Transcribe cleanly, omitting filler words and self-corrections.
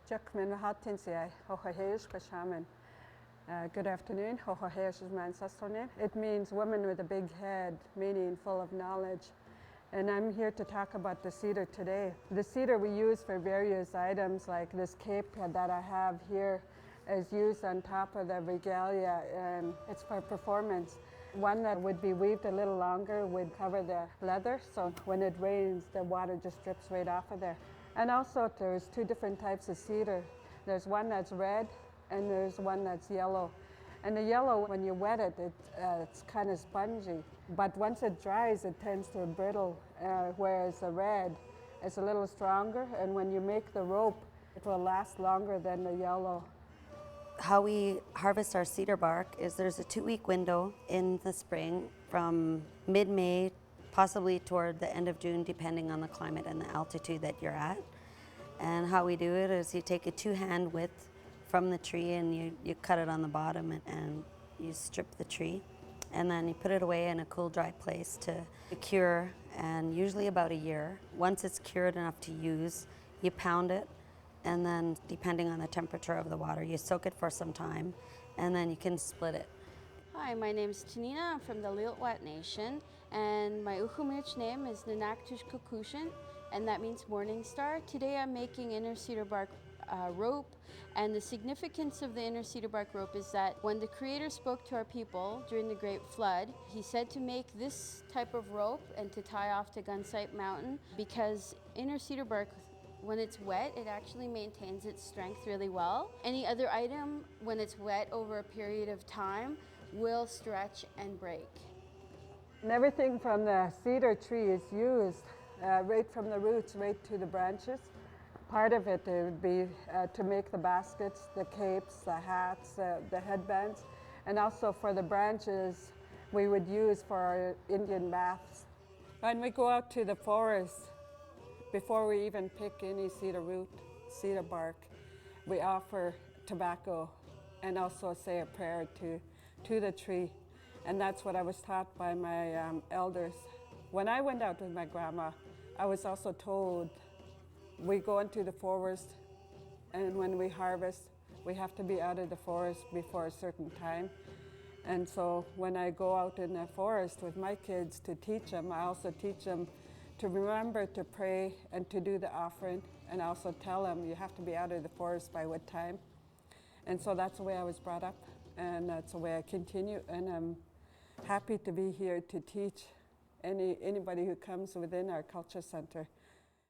QúQú Héy Yóóch. Good afternoon. QúQú Héy Yóóch is my ancestral name. It means woman with a big head, meaning full of knowledge. And I'm here to talk about the cedar today. The cedar we use for various items, like this cape that I have here is used on top of the regalia, and it's for performance. One that would be weaved a little longer would cover the leather, so when it rains, the water just drips right off of there. And also there's two different types of cedar. There's one that's red and there's one that's yellow. And the yellow, when you wet it, it's kind of spongy. But once it dries, it tends to brittle, whereas the red is a little stronger. And when you make the rope, it will last longer than the yellow. How we harvest our cedar bark is there's a 2-week window in the spring from mid-May, possibly toward the end of June, depending on the climate and the altitude that you're at. And how we do it is you take a 2-hand width from the tree and you cut it on the bottom and you strip the tree. And then you put it away in a cool, dry place to cure, and usually about a year. Once it's cured enough to use, you pound it, and then depending on the temperature of the water, you soak it for some time, and then you can split it. Hi, my name is Tanina. I'm from the Lil'wat Nation, and my Uchumirch name is Nkakúsene, and that means morning star. Today I'm making inner cedar bark rope, and the significance of the inner cedar bark rope is that when the Creator spoke to our people during the Great Flood, He said to make this type of rope and to tie off to Gunsight Mountain, because inner cedar bark, when it's wet, it actually maintains its strength really well. Any other item, when it's wet over a period of time, will stretch and break. And everything from the cedar tree is used, right from the roots right to the branches. Part of it would be to make the baskets, the capes, the hats, the headbands, and also for the branches we would use for our Indian baths. When we go out to the forest, before we even pick any cedar root, cedar bark, we offer tobacco and also say a prayer to the tree. And that's what I was taught by my elders. When I went out with my grandma, I was also told we go into the forest, and when we harvest, we have to be out of the forest before a certain time. And so when I go out in the forest with my kids to teach them, I also teach them to remember to pray and to do the offering, and I also tell them you have to be out of the forest by what time. And so that's the way I was brought up, and that's the way I continue, and I'm happy to be here to teach anybody who comes within our culture center.